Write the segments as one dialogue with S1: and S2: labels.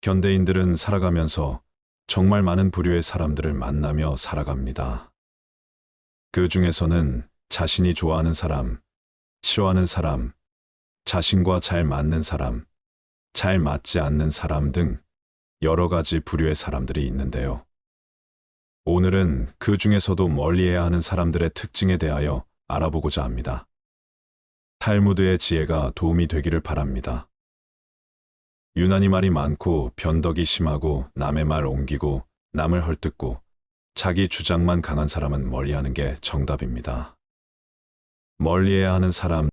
S1: 현대인들은 살아가면서 정말 많은 부류의 사람들을 만나며 살아갑니다. 그 중에서는 자신이 좋아하는 사람, 싫어하는 사람, 자신과 잘 맞는 사람, 잘 맞지 않는 사람 등 여러 가지 부류의 사람들이 있는데요. 오늘은 그 중에서도 멀리해야 하는 사람들의 특징에 대하여 알아보고자 합니다. 탈무드의 지혜가 도움이 되기를 바랍니다. 유난히 말이 많고 변덕이 심하고 남의 말 옮기고 남을 헐뜯고 자기 주장만 강한 사람은 멀리하는 게 정답입니다. 멀리해야 하는 사람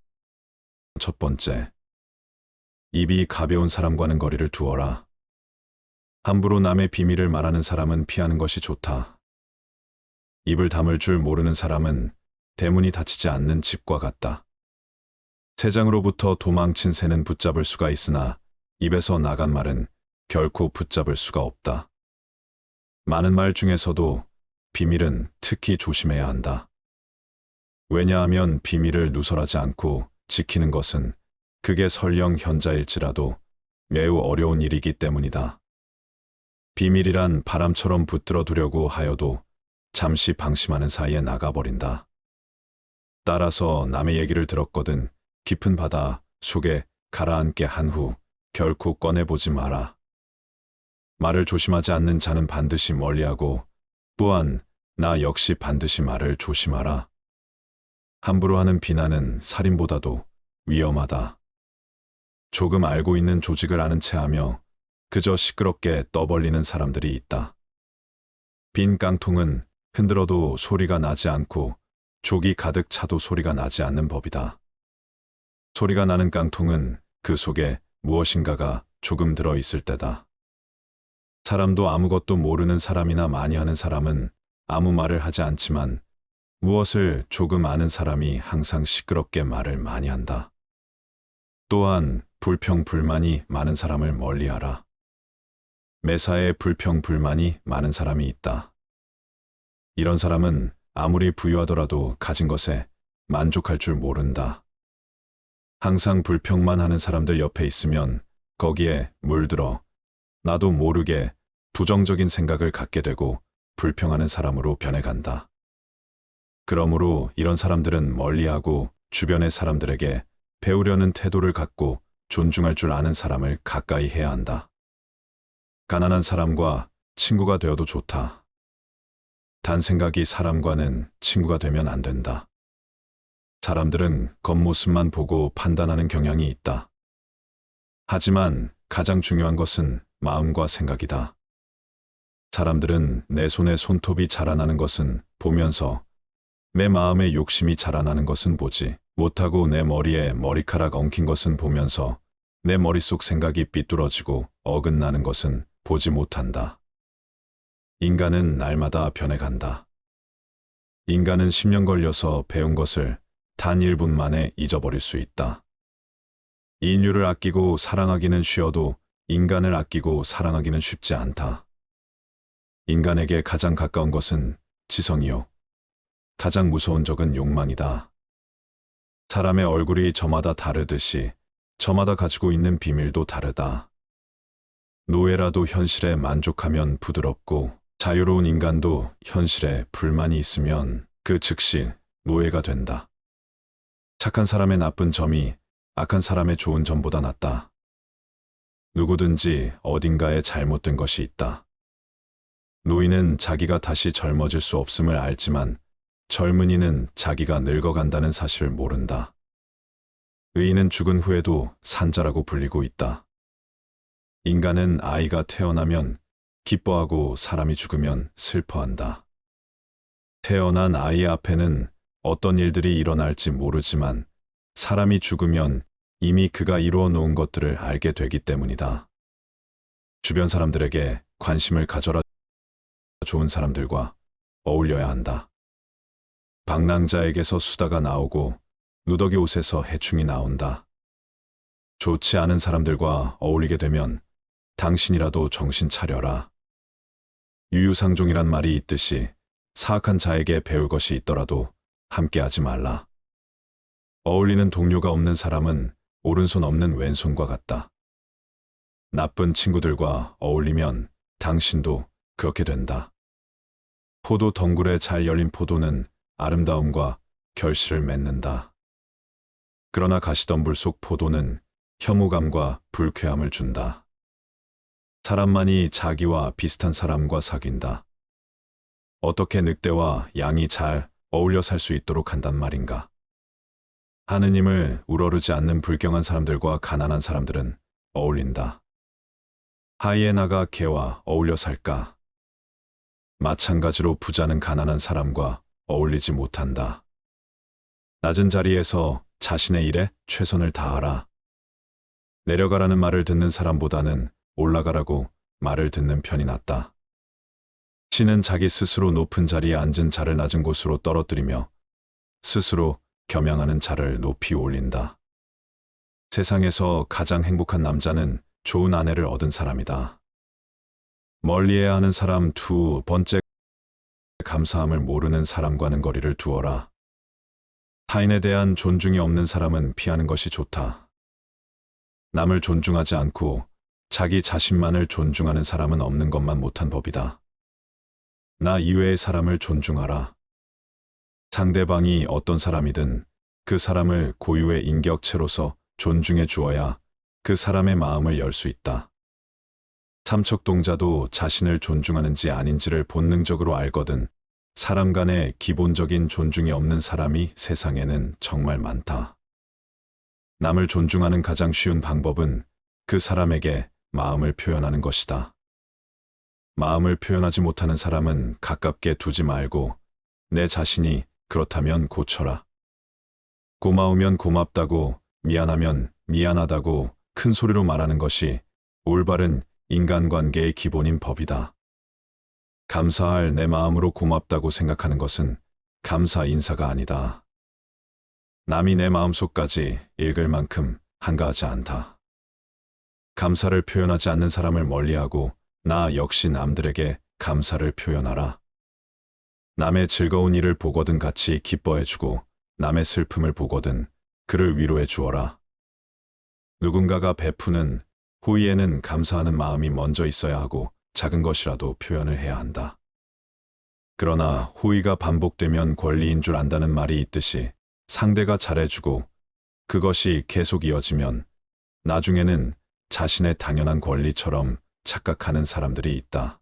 S1: 첫 번째, 입이 가벼운 사람과는 거리를 두어라. 함부로 남의 비밀을 말하는 사람은 피하는 것이 좋다. 입을 다물 줄 모르는 사람은 대문이 닫히지 않는 집과 같다. 새장으로부터 도망친 새는 붙잡을 수가 있으나 입에서 나간 말은 결코 붙잡을 수가 없다. 많은 말 중에서도 비밀은 특히 조심해야 한다. 왜냐하면 비밀을 누설하지 않고 지키는 것은 그게 설령 현자일지라도 매우 어려운 일이기 때문이다. 비밀이란 바람처럼 붙들어 두려고 하여도 잠시 방심하는 사이에 나가버린다. 따라서 남의 얘기를 들었거든 깊은 바다 속에 가라앉게 한 후 결코 꺼내보지 마라. 말을 조심하지 않는 자는 반드시 멀리하고 또한 나 역시 반드시 말을 조심하라. 함부로 하는 비난은 살인보다도 위험하다. 조금 알고 있는 조직을 아는 체하며 그저 시끄럽게 떠벌리는 사람들이 있다. 빈 깡통은 흔들어도 소리가 나지 않고 족이 가득 차도 소리가 나지 않는 법이다. 소리가 나는 깡통은 그 속에 무엇인가가 조금 들어있을 때다. 사람도 아무것도 모르는 사람이나 많이 하는 사람은 아무 말을 하지 않지만 무엇을 조금 아는 사람이 항상 시끄럽게 말을 많이 한다. 또한 불평불만이 많은 사람을 멀리하라. 매사에 불평불만이 많은 사람이 있다. 이런 사람은 아무리 부유하더라도 가진 것에 만족할 줄 모른다. 항상 불평만 하는 사람들 옆에 있으면 거기에 물들어 나도 모르게 부정적인 생각을 갖게 되고 불평하는 사람으로 변해간다. 그러므로 이런 사람들은 멀리하고 주변의 사람들에게 배우려는 태도를 갖고 존중할 줄 아는 사람을 가까이 해야 한다. 가난한 사람과 친구가 되어도 좋다. 단 생각이 사람과는 친구가 되면 안 된다. 사람들은 겉모습만 보고 판단하는 경향이 있다. 하지만 가장 중요한 것은 마음과 생각이다. 사람들은 내 손에 손톱이 자라나는 것은 보면서 내 마음에 욕심이 자라나는 것은 보지 못하고 내 머리에 머리카락 엉킨 것은 보면서 내 머릿속 생각이 삐뚤어지고 어긋나는 것은 보지 못한다. 인간은 날마다 변해간다. 인간은 10년 걸려서 배운 것을 단 1분 만에 잊어버릴 수 있다. 인류를 아끼고 사랑하기는 쉬워도 인간을 아끼고 사랑하기는 쉽지 않다. 인간에게 가장 가까운 것은 지성이요. 가장 무서운 적은 욕망이다. 사람의 얼굴이 저마다 다르듯이 저마다 가지고 있는 비밀도 다르다. 노예라도 현실에 만족하면 부드럽고 자유로운 인간도 현실에 불만이 있으면 그 즉시 노예가 된다. 착한 사람의 나쁜 점이 악한 사람의 좋은 점보다 낫다. 누구든지 어딘가에 잘못된 것이 있다. 노인은 자기가 다시 젊어질 수 없음을 알지만 젊은이는 자기가 늙어간다는 사실을 모른다. 의인은 죽은 후에도 산자라고 불리고 있다. 인간은 아이가 태어나면 기뻐하고 사람이 죽으면 슬퍼한다. 태어난 아이 앞에는 어떤 일들이 일어날지 모르지만 사람이 죽으면 이미 그가 이루어 놓은 것들을 알게 되기 때문이다. 주변 사람들에게 관심을 가져라. 좋은 사람들과 어울려야 한다. 방랑자에게서 수다가 나오고 누더기 옷에서 해충이 나온다. 좋지 않은 사람들과 어울리게 되면 당신이라도 정신 차려라. 유유상종이란 말이 있듯이 사악한 자에게 배울 것이 있더라도 함께하지 말라. 어울리는 동료가 없는 사람은 오른손 없는 왼손과 같다. 나쁜 친구들과 어울리면 당신도 그렇게 된다. 포도 덩굴에 잘 열린 포도는 아름다움과 결실을 맺는다. 그러나 가시덤불 속 포도는 혐오감과 불쾌함을 준다. 사람만이 자기와 비슷한 사람과 사귄다. 어떻게 늑대와 양이 잘 어울려 살 수 있도록 한단 말인가? 하느님을 우러르지 않는 불경한 사람들과 가난한 사람들은 어울린다. 하이에나가 개와 어울려 살까? 마찬가지로 부자는 가난한 사람과 어울리지 못한다. 낮은 자리에서 자신의 일에 최선을 다하라. 내려가라는 말을 듣는 사람보다는 올라가라고 말을 듣는 편이 낫다. 신은 자기 스스로 높은 자리에 앉은 자를 낮은 곳으로 떨어뜨리며 스스로 겸양하는 자를 높이 올린다. 세상에서 가장 행복한 남자는 좋은 아내를 얻은 사람이다. 멀리해야 하는 사람. 두 번째, 감사함을 모르는 사람과는 거리를 두어라. 타인에 대한 존중이 없는 사람은 피하는 것이 좋다. 남을 존중하지 않고 자기 자신만을 존중하는 사람은 없는 것만 못한 법이다. 나 이외의 사람을 존중하라. 상대방이 어떤 사람이든 그 사람을 고유의 인격체로서 존중해 주어야 그 사람의 마음을 열 수 있다. 삼척동자도 자신을 존중하는지 아닌지를 본능적으로 알거든. 사람 간의 기본적인 존중이 없는 사람이 세상에는 정말 많다. 남을 존중하는 가장 쉬운 방법은 그 사람에게 마음을 표현하는 것이다. 마음을 표현하지 못하는 사람은 가깝게 두지 말고 내 자신이 그렇다면 고쳐라. 고마우면 고맙다고, 미안하면 미안하다고 큰 소리로 말하는 것이 올바른 인간관계의 기본인 법이다. 감사할 내 마음으로 고맙다고 생각하는 것은 감사 인사가 아니다. 남이 내 마음속까지 읽을 만큼 한가하지 않다. 감사를 표현하지 않는 사람을 멀리하고 나 역시 남들에게 감사를 표현하라. 남의 즐거운 일을 보거든 같이 기뻐해주고 남의 슬픔을 보거든 그를 위로해 주어라. 누군가가 베푸는 호의에는 감사하는 마음이 먼저 있어야 하고 작은 것이라도 표현을 해야 한다. 그러나 호의가 반복되면 권리인 줄 안다는 말이 있듯이 상대가 잘해주고 그것이 계속 이어지면 나중에는 자신의 당연한 권리처럼 착각하는 사람들이 있다.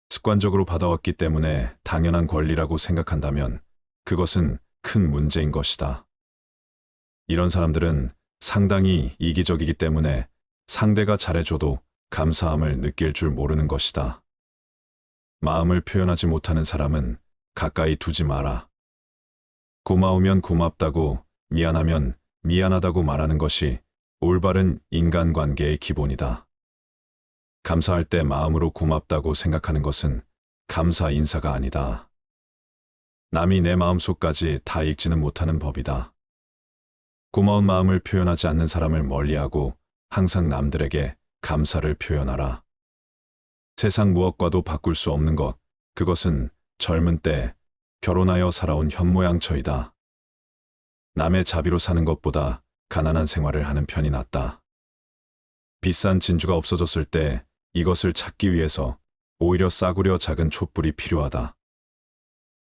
S1: 습관적으로 받아왔기 때문에 당연한 권리라고 생각한다면 그것은 큰 문제인 것이다. 이런 사람들은 상당히 이기적이기 때문에 상대가 잘해줘도 감사함을 느낄 줄 모르는 것이다. 마음을 표현하지 못하는 사람은 가까이 두지 마라. 고마우면 고맙다고, 미안하면 미안하다고 말하는 것이 올바른 인간관계의 기본이다. 감사할 때 마음으로 고맙다고 생각하는 것은 감사 인사가 아니다. 남이 내 마음속까지 다 읽지는 못하는 법이다. 고마운 마음을 표현하지 않는 사람을 멀리하고 항상 남들에게 감사를 표현하라. 세상 무엇과도 바꿀 수 없는 것, 그것은 젊은 때 결혼하여 살아온 현모양처이다. 남의 자비로 사는 것보다 가난한 생활을 하는 편이 낫다. 비싼 진주가 없어졌을 때 이것을 찾기 위해서 오히려 싸구려 작은 촛불이 필요하다.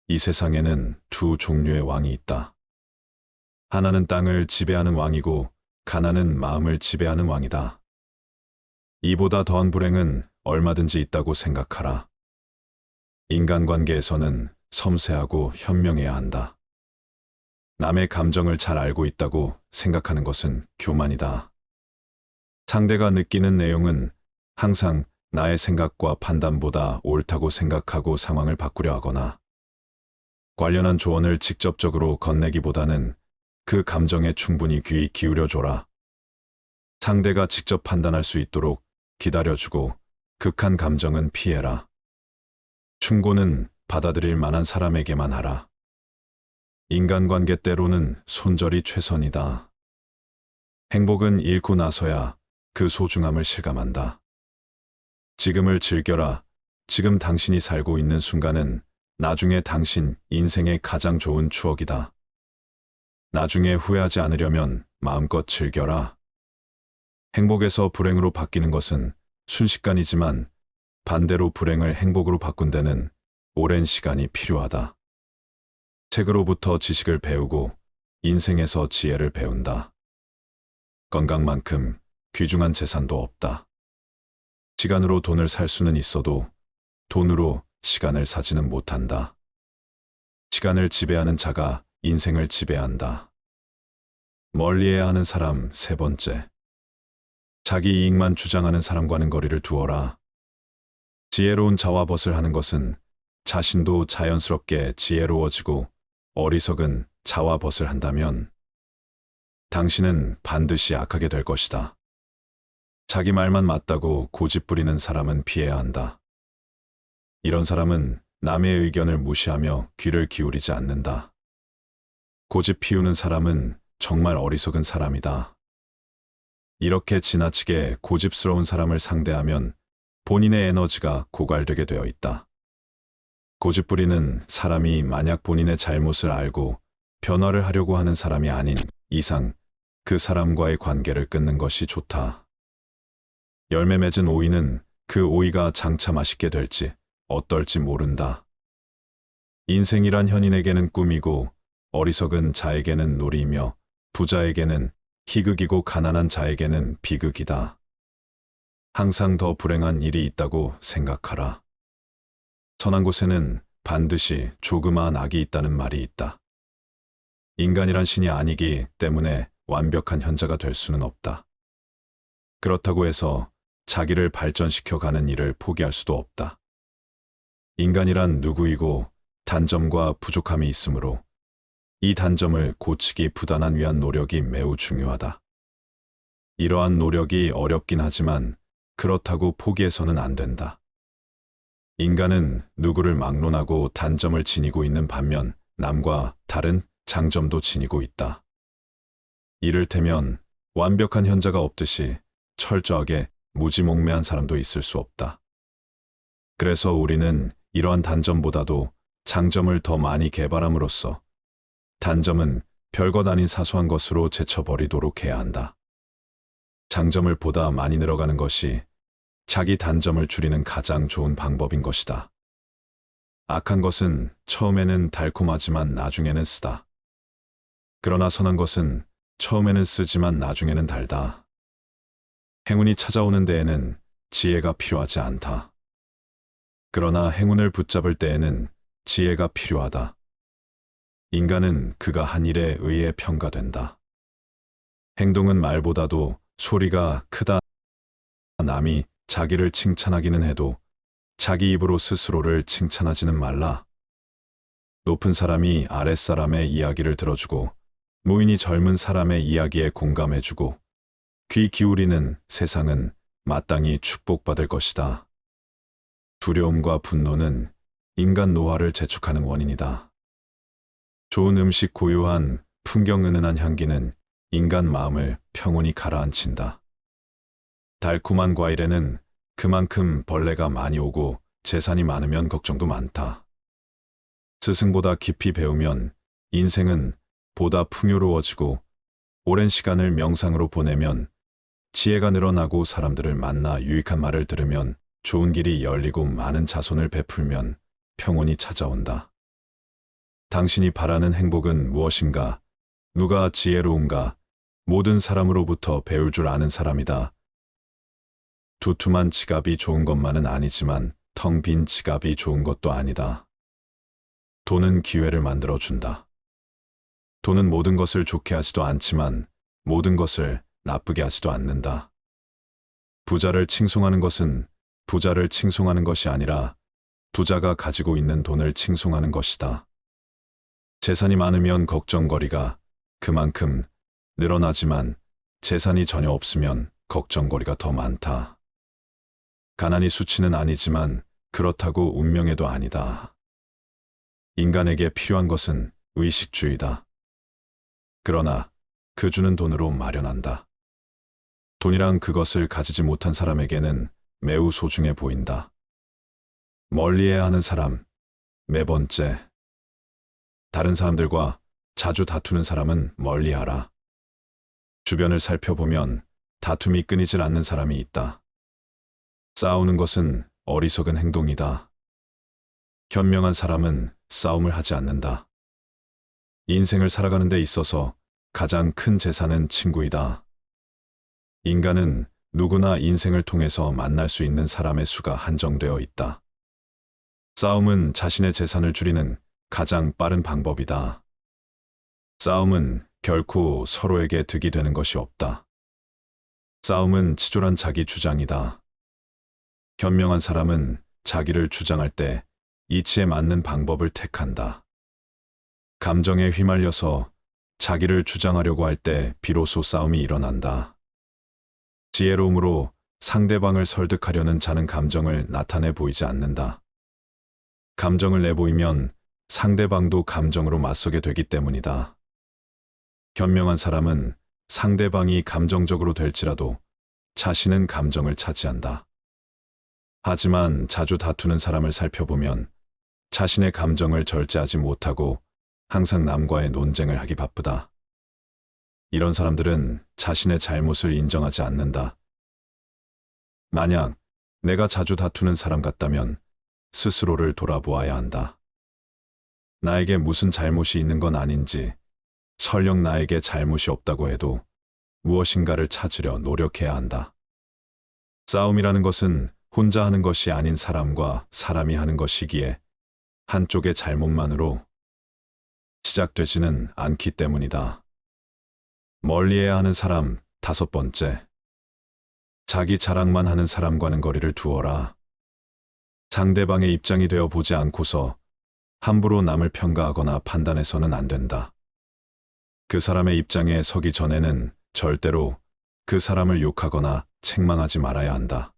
S1: 이 세상에는 두 종류의 왕이 있다. 하나는 땅을 지배하는 왕이고 가난은 마음을 지배하는 왕이다. 이보다 더한 불행은 얼마든지 있다고 생각하라. 인간관계에서는 섬세하고 현명해야 한다. 남의 감정을 잘 알고 있다고 생각하는 것은 교만이다. 상대가 느끼는 내용은 항상 나의 생각과 판단보다 옳다고 생각하고 상황을 바꾸려 하거나 관련한 조언을 직접적으로 건네기보다는 그 감정에 충분히 귀 기울여줘라. 상대가 직접 판단할 수 있도록 기다려주고 극한 감정은 피해라. 충고는 받아들일 만한 사람에게만 하라. 인간관계 때로는 손절이 최선이다. 행복은 잃고 나서야 그 소중함을 실감한다. 지금을 즐겨라. 지금 당신이 살고 있는 순간은 나중에 당신 인생의 가장 좋은 추억이다. 나중에 후회하지 않으려면 마음껏 즐겨라. 행복에서 불행으로 바뀌는 것은 순식간이지만 반대로 불행을 행복으로 바꾼 데는 오랜 시간이 필요하다. 책으로부터 지식을 배우고 인생에서 지혜를 배운다. 건강만큼 귀중한 재산도 없다. 시간으로 돈을 살 수는 있어도 돈으로 시간을 사지는 못한다. 시간을 지배하는 자가 인생을 지배한다. 멀리해야 하는 사람 세 번째. 자기 이익만 주장하는 사람과는 거리를 두어라. 지혜로운 자와 벗을 하는 것은 자신도 자연스럽게 지혜로워지고 어리석은 자와 벗을 한다면 당신은 반드시 악하게 될 것이다. 자기 말만 맞다고 고집 부리는 사람은 피해야 한다. 이런 사람은 남의 의견을 무시하며 귀를 기울이지 않는다. 고집 피우는 사람은 정말 어리석은 사람이다. 이렇게 지나치게 고집스러운 사람을 상대하면 본인의 에너지가 고갈되게 되어 있다. 고집부리는 사람이 만약 본인의 잘못을 알고 변화를 하려고 하는 사람이 아닌 이상 그 사람과의 관계를 끊는 것이 좋다. 열매 맺은 오이는 그 오이가 장차 맛있게 될지 어떨지 모른다. 인생이란 현인에게는 꿈이고 어리석은 자에게는 놀이이며 부자에게는 희극이고 가난한 자에게는 비극이다. 항상 더 불행한 일이 있다고 생각하라. 선한 곳에는 반드시 조그마한 악이 있다는 말이 있다. 인간이란 신이 아니기 때문에 완벽한 현자가 될 수는 없다. 그렇다고 해서 자기를 발전시켜 가는 일을 포기할 수도 없다. 인간이란 누구이고 단점과 부족함이 있으므로 이 단점을 고치기 부단한 위한 노력이 매우 중요하다. 이러한 노력이 어렵긴 하지만 그렇다고 포기해서는 안 된다. 인간은 누구를 막론하고 단점을 지니고 있는 반면 남과 다른 장점도 지니고 있다. 이를테면 완벽한 현자가 없듯이 철저하게 무지몽매한 사람도 있을 수 없다. 그래서 우리는 이러한 단점보다도 장점을 더 많이 개발함으로써 단점은 별것 아닌 사소한 것으로 제쳐버리도록 해야 한다. 장점을 보다 많이 늘어가는 것이 자기 단점을 줄이는 가장 좋은 방법인 것이다. 악한 것은 처음에는 달콤하지만 나중에는 쓰다. 그러나 선한 것은 처음에는 쓰지만 나중에는 달다. 행운이 찾아오는 데에는 지혜가 필요하지 않다. 그러나 행운을 붙잡을 때에는 지혜가 필요하다. 인간은 그가 한 일에 의해 평가된다. 행동은 말보다도 소리가 크다. 남이 자기를 칭찬하기는 해도 자기 입으로 스스로를 칭찬하지는 말라. 높은 사람이 아랫사람의 이야기를 들어주고 노인이 젊은 사람의 이야기에 공감해주고 귀 기울이는 세상은 마땅히 축복받을 것이다. 두려움과 분노는 인간 노화를 재촉하는 원인이다. 좋은 음식 고요한 풍경 은은한 향기는 인간 마음을 평온히 가라앉힌다. 달콤한 과일에는 그만큼 벌레가 많이 오고 재산이 많으면 걱정도 많다. 스승보다 깊이 배우면 인생은 보다 풍요로워지고 오랜 시간을 명상으로 보내면 지혜가 늘어나고 사람들을 만나 유익한 말을 들으면 좋은 길이 열리고 많은 자손을 베풀면 평온이 찾아온다. 당신이 바라는 행복은 무엇인가? 누가 지혜로운가? 모든 사람으로부터 배울 줄 아는 사람이다. 두툼한 지갑이 좋은 것만은 아니지만 텅 빈 지갑이 좋은 것도 아니다. 돈은 기회를 만들어준다. 돈은 모든 것을 좋게 하지도 않지만 모든 것을 나쁘게 하지도 않는다. 부자를 칭송하는 것은 부자를 칭송하는 것이 아니라 부자가 가지고 있는 돈을 칭송하는 것이다. 재산이 많으면 걱정거리가 그만큼 늘어나지만 재산이 전혀 없으면 걱정거리가 더 많다. 가난이 수치는 아니지만 그렇다고 운명에도 아니다. 인간에게 필요한 것은 의식주의다. 그러나 그 주는 돈으로 마련한다. 돈이란 그것을 가지지 못한 사람에게는 매우 소중해 보인다. 멀리해야 하는 사람, 네 번째. 다른 사람들과 자주 다투는 사람은 멀리하라. 주변을 살펴보면 다툼이 끊이질 않는 사람이 있다. 싸우는 것은 어리석은 행동이다. 현명한 사람은 싸움을 하지 않는다. 인생을 살아가는 데 있어서 가장 큰 재산은 친구이다. 인간은 누구나 인생을 통해서 만날 수 있는 사람의 수가 한정되어 있다. 싸움은 자신의 재산을 줄이는 가장 빠른 방법이다. 싸움은 결코 서로에게 득이 되는 것이 없다. 싸움은 치졸한 자기 주장이다. 현명한 사람은 자기를 주장할 때 이치에 맞는 방법을 택한다. 감정에 휘말려서 자기를 주장하려고 할 때 비로소 싸움이 일어난다. 지혜로움으로 상대방을 설득하려는 자는 감정을 나타내 보이지 않는다. 감정을 내보이면 상대방도 감정으로 맞서게 되기 때문이다. 현명한 사람은 상대방이 감정적으로 될지라도 자신은 감정을 차지한다. 하지만 자주 다투는 사람을 살펴보면 자신의 감정을 절제하지 못하고 항상 남과의 논쟁을 하기 바쁘다. 이런 사람들은 자신의 잘못을 인정하지 않는다. 만약 내가 자주 다투는 사람 같다면 스스로를 돌아보아야 한다. 나에게 무슨 잘못이 있는 건 아닌지, 설령 나에게 잘못이 없다고 해도 무엇인가를 찾으려 노력해야 한다. 싸움이라는 것은 혼자 하는 것이 아닌 사람과 사람이 하는 것이기에 한쪽의 잘못만으로 시작되지는 않기 때문이다. 멀리해야 하는 사람 5번째. 자기 자랑만 하는 사람과는 거리를 두어라. 상대방의 입장이 되어 보지 않고서 함부로 남을 평가하거나 판단해서는 안 된다. 그 사람의 입장에 서기 전에는 절대로 그 사람을 욕하거나 책망하지 말아야 한다.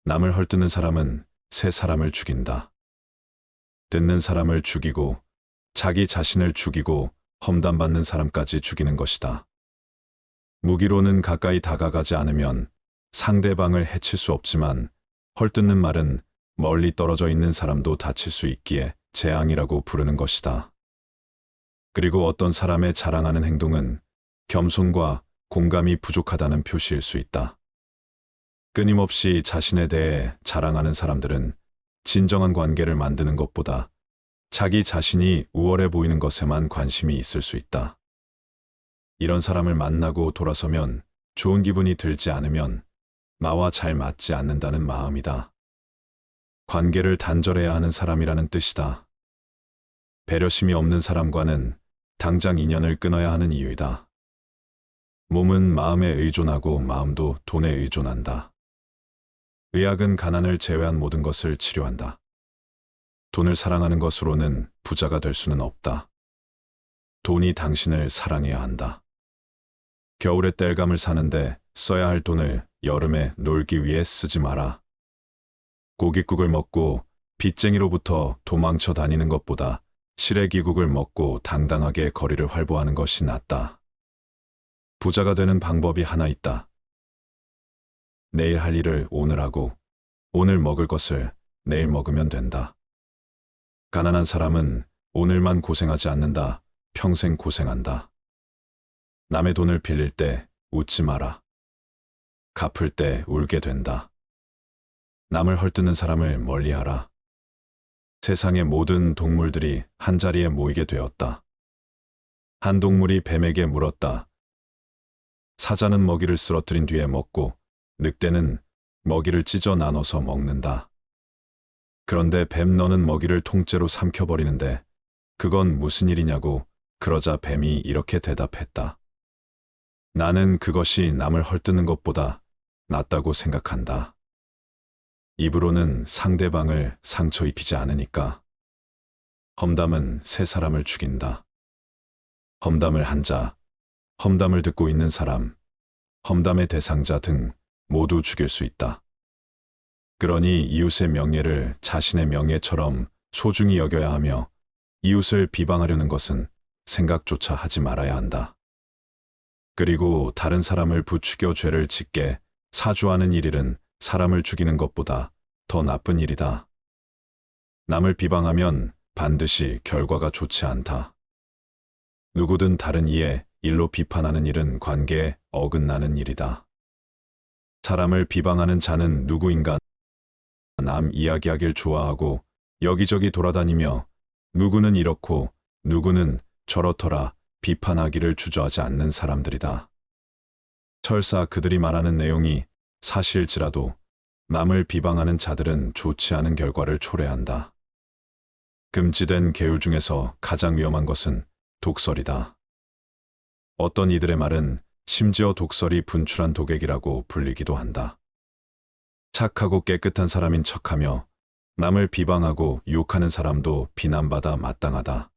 S1: 남을 헐뜯는 사람은 새 사람을 죽인다. 듣는 사람을 죽이고 자기 자신을 죽이고 험담받는 사람까지 죽이는 것이다. 무기로는 가까이 다가가지 않으면 상대방을 해칠 수 없지만 헐뜯는 말은 멀리 떨어져 있는 사람도 다칠 수 있기에 재앙이라고 부르는 것이다. 그리고 어떤 사람의 자랑하는 행동은 겸손과 공감이 부족하다는 표시일 수 있다. 끊임없이 자신에 대해 자랑하는 사람들은 진정한 관계를 만드는 것보다 자기 자신이 우월해 보이는 것에만 관심이 있을 수 있다. 이런 사람을 만나고 돌아서면 좋은 기분이 들지 않으면 나와 잘 맞지 않는다는 마음이다. 관계를 단절해야 하는 사람이라는 뜻이다. 배려심이 없는 사람과는 당장 인연을 끊어야 하는 이유이다. 몸은 마음에 의존하고 마음도 돈에 의존한다. 의학은 가난을 제외한 모든 것을 치료한다. 돈을 사랑하는 것으로는 부자가 될 수는 없다. 돈이 당신을 사랑해야 한다. 겨울에 땔감을 사는데 써야 할 돈을 여름에 놀기 위해 쓰지 마라. 고깃국을 먹고 빚쟁이로부터 도망쳐 다니는 것보다 시래기국을 먹고 당당하게 거리를 활보하는 것이 낫다. 부자가 되는 방법이 하나 있다. 내일 할 일을 오늘 하고 오늘 먹을 것을 내일 먹으면 된다. 가난한 사람은 오늘만 고생하지 않는다. 평생 고생한다. 남의 돈을 빌릴 때 웃지 마라. 갚을 때 울게 된다. 남을 헐뜯는 사람을 멀리하라. 세상의 모든 동물들이 한자리에 모이게 되었다. 한 동물이 뱀에게 물었다. 사자는 먹이를 쓰러뜨린 뒤에 먹고 늑대는 먹이를 찢어 나눠서 먹는다. 그런데 뱀 너는 먹이를 통째로 삼켜버리는데 그건 무슨 일이냐고 그러자 뱀이 이렇게 대답했다. 나는 그것이 남을 헐뜯는 것보다 낫다고 생각한다. 입으로는 상대방을 상처 입히지 않으니까. 험담은 새 사람을 죽인다. 험담을 한 자, 험담을 듣고 있는 사람, 험담의 대상자 등 모두 죽일 수 있다. 그러니 이웃의 명예를 자신의 명예처럼 소중히 여겨야 하며 이웃을 비방하려는 것은 생각조차 하지 말아야 한다. 그리고 다른 사람을 부추겨 죄를 짓게 사주하는 일은 사람을 죽이는 것보다 더 나쁜 일이다. 남을 비방하면 반드시 결과가 좋지 않다. 누구든 다른 이의 일로 비판하는 일은 관계에 어긋나는 일이다. 사람을 비방하는 자는 누구인가? 남 이야기하길 좋아하고 여기저기 돌아다니며 누구는 이렇고 누구는 저렇더라 비판하기를 주저하지 않는 사람들이다. 설사 그들이 말하는 내용이 사실일지라도 남을 비방하는 자들은 좋지 않은 결과를 초래한다. 금지된 계율 중에서 가장 위험한 것은 독설이다. 어떤 이들의 말은 심지어 독설이 분출한 독액이라고 불리기도 한다. 착하고 깨끗한 사람인 척하며 남을 비방하고 욕하는 사람도 비난받아 마땅하다.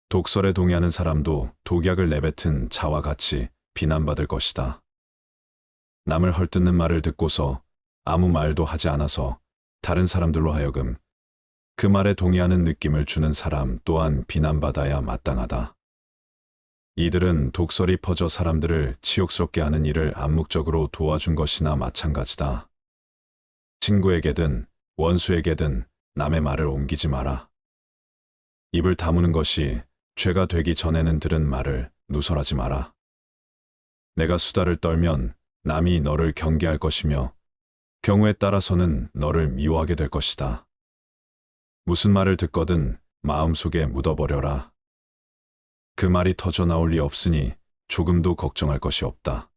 S1: 독설에 동의하는 사람도 독약을 내뱉은 자와 같이 비난받을 것이다. 남을 헐뜯는 말을 듣고서 아무 말도 하지 않아서 다른 사람들로 하여금 그 말에 동의하는 느낌을 주는 사람 또한 비난받아야 마땅하다. 이들은 독설이 퍼져 사람들을 치욕스럽게 하는 일을 암묵적으로 도와준 것이나 마찬가지다. 친구에게든 원수에게든 남의 말을 옮기지 마라. 입을 다무는 것이 죄가 되기 전에는 들은 말을 누설하지 마라. 내가 수다를 떨면 남이 너를 경계할 것이며 경우에 따라서는 너를 미워하게 될 것이다. 무슨 말을 듣거든 마음속에 묻어버려라. 그 말이 터져 나올 리 없으니 조금도 걱정할 것이 없다.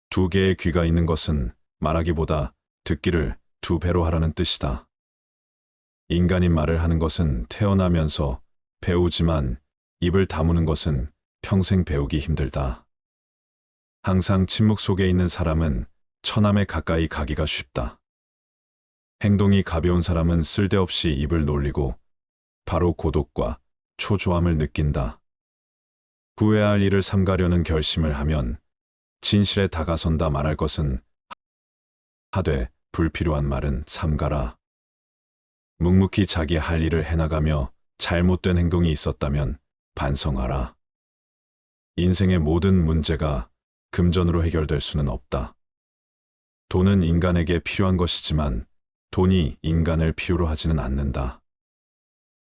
S1: 두 개의 귀가 있는 것은 말하기보다 듣기를 두 배로 하라는 뜻이다. 인간인 말을 하는 것은 태어나면서 배우지만 입을 다무는 것은 평생 배우기 힘들다. 항상 침묵 속에 있는 사람은 처남에 가까이 가기가 쉽다. 행동이 가벼운 사람은 쓸데없이 입을 놀리고 바로 고독과 초조함을 느낀다. 후회할 일을 삼가려는 결심을 하면 진실에 다가선다 말할 것은 하되 불필요한 말은 삼가라. 묵묵히 자기 할 일을 해나가며 잘못된 행동이 있었다면 반성하라. 인생의 모든 문제가 금전으로 해결될 수는 없다. 돈은 인간에게 필요한 것이지만 돈이 인간을 필요로 하지는 않는다.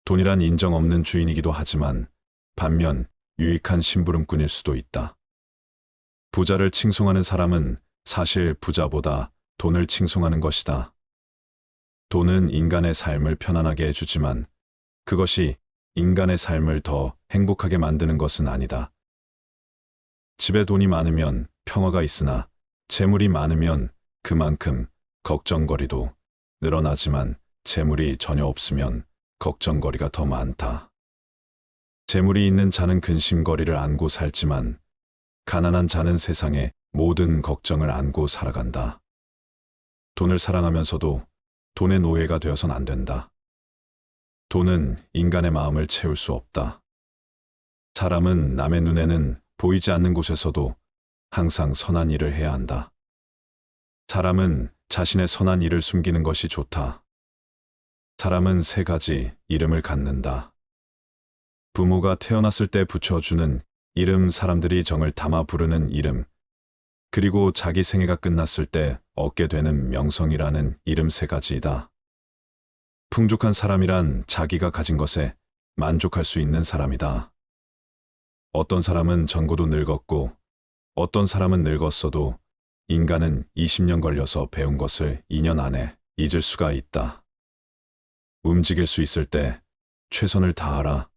S1: 돈이란 인정 없는 주인이기도 하지만 반면 유익한 심부름꾼일 수도 있다. 부자를 칭송하는 사람은 사실 부자보다 돈을 칭송하는 것이다. 돈은 인간의 삶을 편안하게 해주지만 그것이 인간의 삶을 더 행복하게 만드는 것은 아니다. 집에 돈이 많으면 평화가 있으나 재물이 많으면 그만큼 걱정거리도 늘어나지만 재물이 전혀 없으면 걱정거리가 더 많다. 재물이 있는 자는 근심거리를 안고 살지만 가난한 자는 세상의 모든 걱정을 안고 살아간다. 돈을 사랑하면서도 돈의 노예가 되어선 안 된다. 돈은 인간의 마음을 채울 수 없다. 사람은 남의 눈에는 보이지 않는 곳에서도 항상 선한 일을 해야 한다. 사람은 자신의 선한 일을 숨기는 것이 좋다. 사람은 세 가지 이름을 갖는다. 부모가 태어났을 때 붙여주는 이름, 사람들이 정을 담아 부르는 이름, 그리고 자기 생애가 끝났을 때 얻게 되는 명성이라는 이름 세 가지이다. 풍족한 사람이란 자기가 가진 것에 만족할 수 있는 사람이다. 어떤 사람은 젊고도 늙었고 어떤 사람은 늙었어도 인간은 20년 걸려서 배운 것을 2년 안에 잊을 수가 있다. 움직일 수 있을 때 최선을 다하라.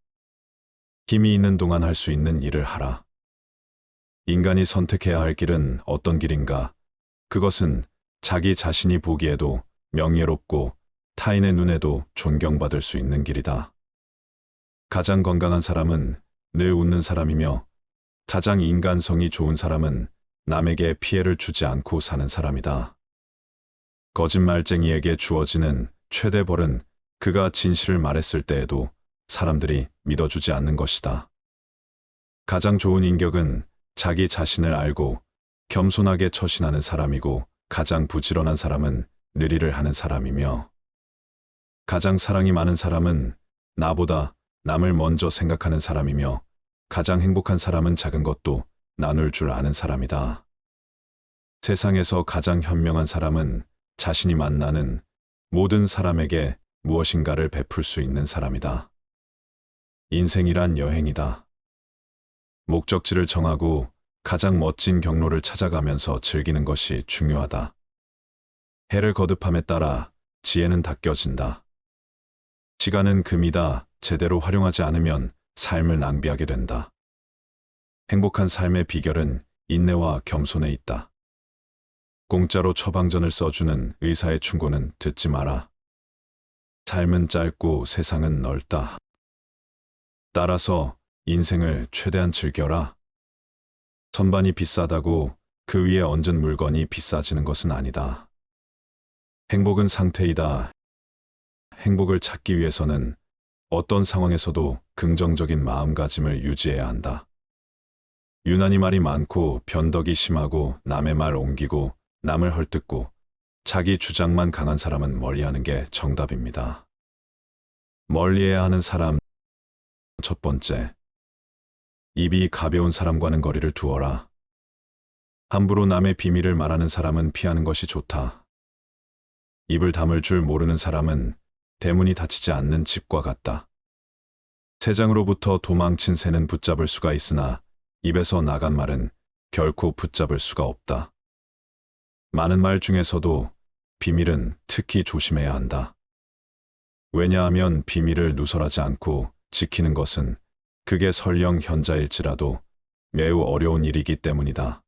S1: 힘이 있는 동안 할 수 있는 일을 하라. 인간이 선택해야 할 길은 어떤 길인가? 그것은 자기 자신이 보기에도 명예롭고 타인의 눈에도 존경받을 수 있는 길이다. 가장 건강한 사람은 늘 웃는 사람이며 가장 인간성이 좋은 사람은 남에게 피해를 주지 않고 사는 사람이다. 거짓말쟁이에게 주어지는 최대 벌은 그가 진실을 말했을 때에도 사람들이 믿어주지 않는 것이다. 가장 좋은 인격은 자기 자신을 알고 겸손하게 처신하는 사람이고 가장 부지런한 사람은 늘 일을 하는 사람이며 가장 사랑이 많은 사람은 나보다 남을 먼저 생각하는 사람이며 가장 행복한 사람은 작은 것도 나눌 줄 아는 사람이다. 세상에서 가장 현명한 사람은 자신이 만나는 모든 사람에게 무엇인가를 베풀 수 있는 사람이다. 인생이란 여행이다. 목적지를 정하고 가장 멋진 경로를 찾아가면서 즐기는 것이 중요하다. 해를 거듭함에 따라 지혜는 닦여진다. 시간은 금이다. 제대로 활용하지 않으면 삶을 낭비하게 된다. 행복한 삶의 비결은 인내와 겸손에 있다. 공짜로 처방전을 써주는 의사의 충고는 듣지 마라. 삶은 짧고 세상은 넓다. 따라서 인생을 최대한 즐겨라. 선반이 비싸다고 그 위에 얹은 물건이 비싸지는 것은 아니다. 행복은 상태이다. 행복을 찾기 위해서는 어떤 상황에서도 긍정적인 마음가짐을 유지해야 한다. 유난히 말이 많고 변덕이 심하고 남의 말 옮기고 남을 헐뜯고 자기 주장만 강한 사람은 멀리하는 게 정답입니다. 멀리해야 하는 사람. 첫 번째, 입이 가벼운 사람과는 거리를 두어라. 함부로 남의 비밀을 말하는 사람은 피하는 것이 좋다. 입을 다물 줄 모르는 사람은 대문이 닫히지 않는 집과 같다. 새장으로부터 도망친 새는 붙잡을 수가 있으나 입에서 나간 말은 결코 붙잡을 수가 없다. 많은 말 중에서도 비밀은 특히 조심해야 한다. 왜냐하면 비밀을 누설하지 않고 지키는 것은 그게 설령 현자일지라도 매우 어려운 일이기 때문이다.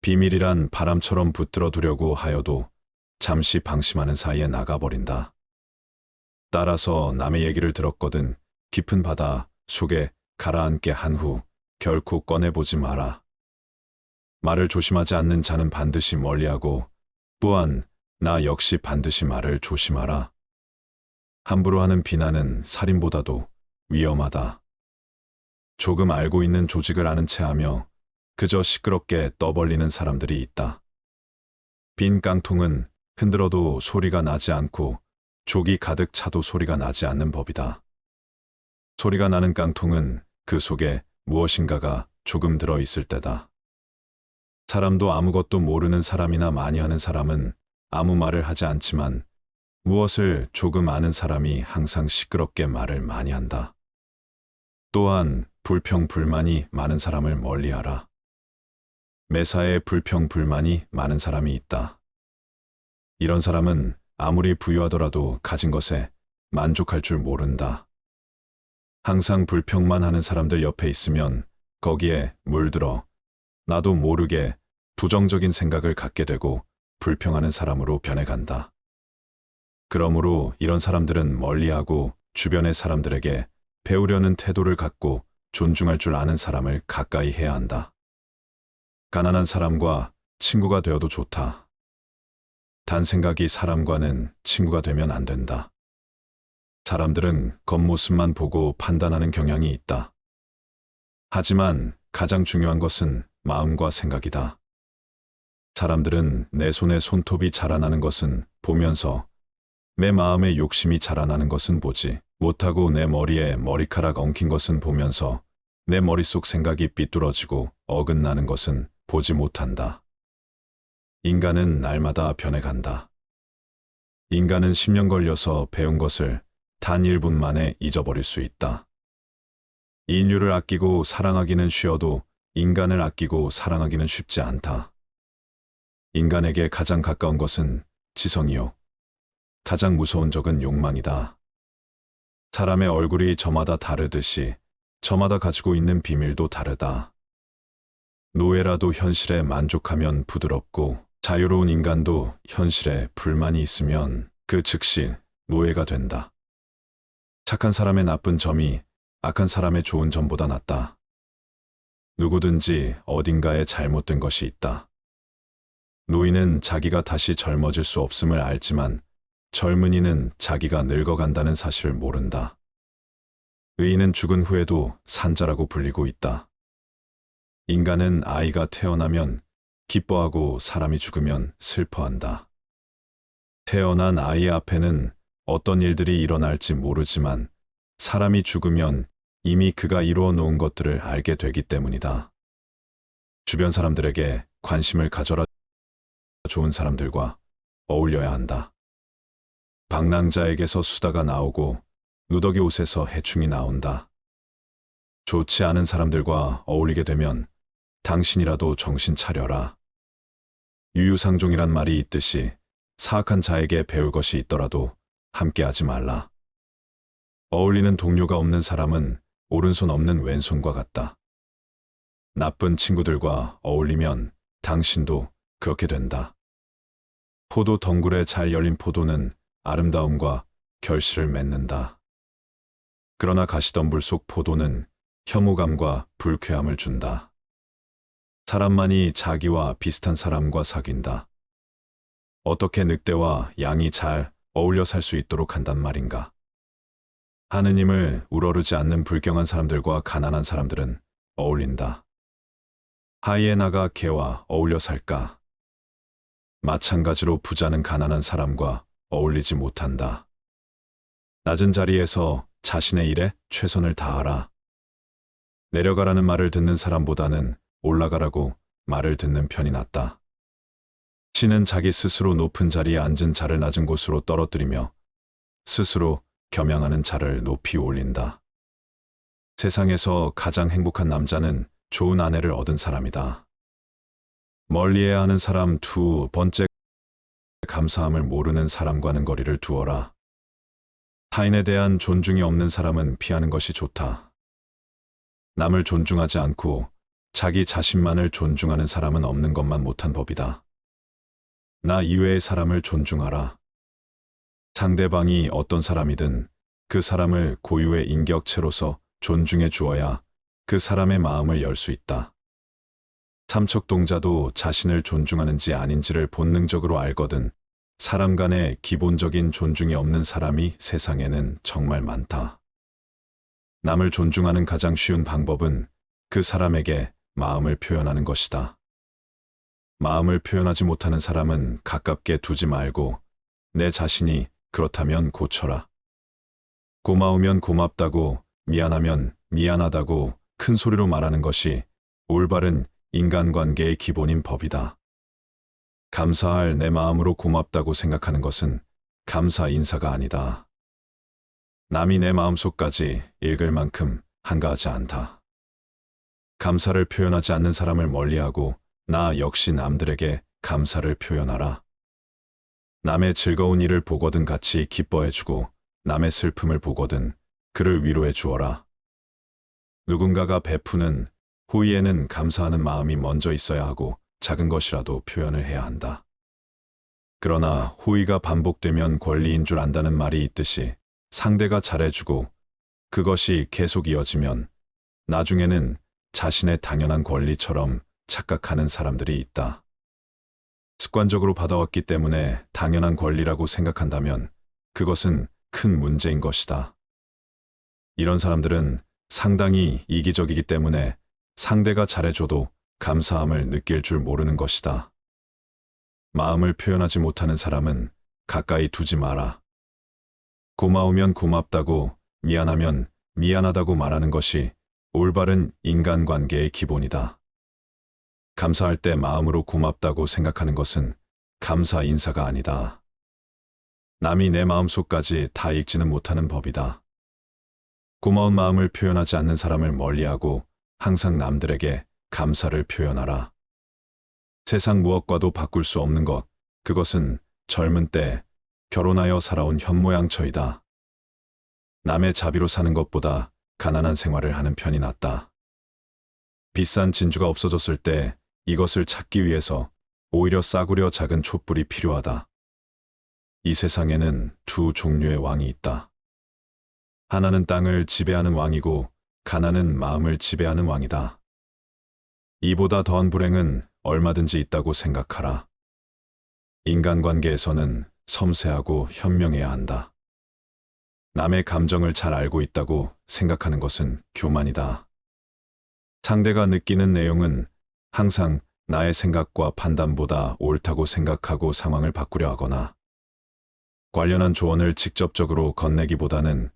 S1: 비밀이란 바람처럼 붙들어 두려고 하여도 잠시 방심하는 사이에 나가버린다. 따라서 남의 얘기를 들었거든 깊은 바다 속에 가라앉게 한 후 결코 꺼내보지 마라. 말을 조심하지 않는 자는 반드시 멀리하고 또한 나 역시 반드시 말을 조심하라. 함부로 하는 비난은 살인보다도 위험하다. 조금 알고 있는 조직을 아는 체하며 그저 시끄럽게 떠벌리는 사람들이 있다. 빈 깡통은 흔들어도 소리가 나지 않고 족이 가득 차도 소리가 나지 않는 법이다. 소리가 나는 깡통은 그 속에 무엇인가가 조금 들어있을 때다. 사람도 아무것도 모르는 사람이나 많이 하는 사람은 아무 말을 하지 않지만 무엇을 조금 아는 사람이 항상 시끄럽게 말을 많이 한다. 또한 불평 불만이 많은 사람을 멀리하라. 매사에 불평 불만이 많은 사람이 있다. 이런 사람은 아무리 부유하더라도 가진 것에 만족할 줄 모른다. 항상 불평만 하는 사람들 옆에 있으면 거기에 물들어 나도 모르게 부정적인 생각을 갖게 되고 불평하는 사람으로 변해간다. 그러므로 이런 사람들은 멀리하고 주변의 사람들에게 배우려는 태도를 갖고 존중할 줄 아는 사람을 가까이 해야 한다. 가난한 사람과 친구가 되어도 좋다. 단 생각이 사람과는 친구가 되면 안 된다. 사람들은 겉모습만 보고 판단하는 경향이 있다. 하지만 가장 중요한 것은 마음과 생각이다. 사람들은 내 손에 손톱이 자라나는 것은 보면서 내 마음에 욕심이 자라나는 것은 보지 못하고 내 머리에 머리카락 엉킨 것은 보면서 내 머릿속 생각이 삐뚤어지고 어긋나는 것은 보지 못한다. 인간은 날마다 변해간다. 인간은 10년 걸려서 배운 것을 단 1분 만에 잊어버릴 수 있다. 인류를 아끼고 사랑하기는 쉬워도 인간을 아끼고 사랑하기는 쉽지 않다. 인간에게 가장 가까운 것은 지성이요. 가장 무서운 적은 욕망이다. 사람의 얼굴이 저마다 다르듯이 저마다 가지고 있는 비밀도 다르다. 노예라도 현실에 만족하면 부드럽고 자유로운 인간도 현실에 불만이 있으면 그 즉시 노예가 된다. 착한 사람의 나쁜 점이 악한 사람의 좋은 점보다 낫다. 누구든지 어딘가에 잘못된 것이 있다. 노인은 자기가 다시 젊어질 수 없음을 알지만 젊은이는 자기가 늙어간다는 사실을 모른다. 의인은 죽은 후에도 산자라고 불리고 있다. 인간은 아이가 태어나면 기뻐하고 사람이 죽으면 슬퍼한다. 태어난 아이 앞에는 어떤 일들이 일어날지 모르지만 사람이 죽으면 이미 그가 이루어 놓은 것들을 알게 되기 때문이다. 주변 사람들에게 관심을 가져라. 좋은 사람들과 어울려야 한다. 방랑자에게서 수다가 나오고 누더기 옷에서 해충이 나온다. 좋지 않은 사람들과 어울리게 되면 당신이라도 정신 차려라. 유유상종이란 말이 있듯이 사악한 자에게 배울 것이 있더라도 함께하지 말라. 어울리는 동료가 없는 사람은 오른손 없는 왼손과 같다. 나쁜 친구들과 어울리면 당신도 그렇게 된다. 포도 덩굴에 잘 열린 포도는 아름다움과 결실을 맺는다. 그러나 가시덤불 속 포도는 혐오감과 불쾌함을 준다. 사람만이 자기와 비슷한 사람과 사귄다. 어떻게 늑대와 양이 잘 어울려 살 수 있도록 한단 말인가? 하느님을 우러르지 않는 불경한 사람들과 가난한 사람들은 어울린다. 하이에나가 개와 어울려 살까? 마찬가지로 부자는 가난한 사람과 어울리지 못한다. 낮은 자리에서 자신의 일에 최선을 다하라. 내려가라는 말을 듣는 사람보다는 올라가라고 말을 듣는 편이 낫다. 신은 자기 스스로 높은 자리에 앉은 자를 낮은 곳으로 떨어뜨리며 스스로 겸양하는 자를 높이 올린다. 세상에서 가장 행복한 남자는 좋은 아내를 얻은 사람이다. 멀리해야 하는 사람. 두 번째, 감사함을 모르는 사람과는 거리를 두어라. 타인에 대한 존중이 없는 사람은 피하는 것이 좋다. 남을 존중하지 않고 자기 자신만을 존중하는 사람은 없는 것만 못한 법이다. 나 이외의 사람을 존중하라. 상대방이 어떤 사람이든 그 사람을 고유의 인격체로서 존중해 주어야 그 사람의 마음을 열 수 있다. 삼척동자도 자신을 존중하는지 아닌지를 본능적으로 알거든. 사람 간의 기본적인 존중이 없는 사람이 세상에는 정말 많다. 남을 존중하는 가장 쉬운 방법은 그 사람에게 마음을 표현하는 것이다. 마음을 표현하지 못하는 사람은 가깝게 두지 말고 내 자신이 그렇다면 고쳐라. 고마우면 고맙다고, 미안하면 미안하다고 큰 소리로 말하는 것이 올바른 인간관계의 기본인 법이다. 감사할 내 마음으로 고맙다고 생각하는 것은 감사 인사가 아니다. 남이 내 마음속까지 읽을 만큼 한가하지 않다. 감사를 표현하지 않는 사람을 멀리하고 나 역시 남들에게 감사를 표현하라. 남의 즐거운 일을 보거든 같이 기뻐해주고 남의 슬픔을 보거든 그를 위로해 주어라. 누군가가 베푸는 호의에는 감사하는 마음이 먼저 있어야 하고 작은 것이라도 표현을 해야 한다. 그러나 호의가 반복되면 권리인 줄 안다는 말이 있듯이 상대가 잘해주고 그것이 계속 이어지면 나중에는 자신의 당연한 권리처럼 착각하는 사람들이 있다. 습관적으로 받아왔기 때문에 당연한 권리라고 생각한다면 그것은 큰 문제인 것이다. 이런 사람들은 상당히 이기적이기 때문에 상대가 잘해줘도 감사함을 느낄 줄 모르는 것이다. 마음을 표현하지 못하는 사람은 가까이 두지 마라. 고마우면 고맙다고, 미안하면 미안하다고 말하는 것이 올바른 인간관계의 기본이다. 감사할 때 마음으로 고맙다고 생각하는 것은 감사 인사가 아니다. 남이 내 마음속까지 다 읽지는 못하는 법이다. 고마운 마음을 표현하지 않는 사람을 멀리하고 항상 남들에게 감사를 표현하라. 세상 무엇과도 바꿀 수 없는 것, 그것은 젊은 때 결혼하여 살아온 현모양처이다. 남의 자비로 사는 것보다 가난한 생활을 하는 편이 낫다. 비싼 진주가 없어졌을 때 이것을 찾기 위해서 오히려 싸구려 작은 촛불이 필요하다. 이 세상에는 두 종류의 왕이 있다. 하나는 땅을 지배하는 왕이고 가난은 마음을 지배하는 왕이다. 이보다 더한 불행은 얼마든지 있다고 생각하라. 인간관계에서는 섬세하고 현명해야 한다. 남의 감정을 잘 알고 있다고 생각하는 것은 교만이다. 상대가 느끼는 내용은 항상 나의 생각과 판단보다 옳다고 생각하고 상황을 바꾸려 하거나 관련한 조언을 직접적으로 건네기보다는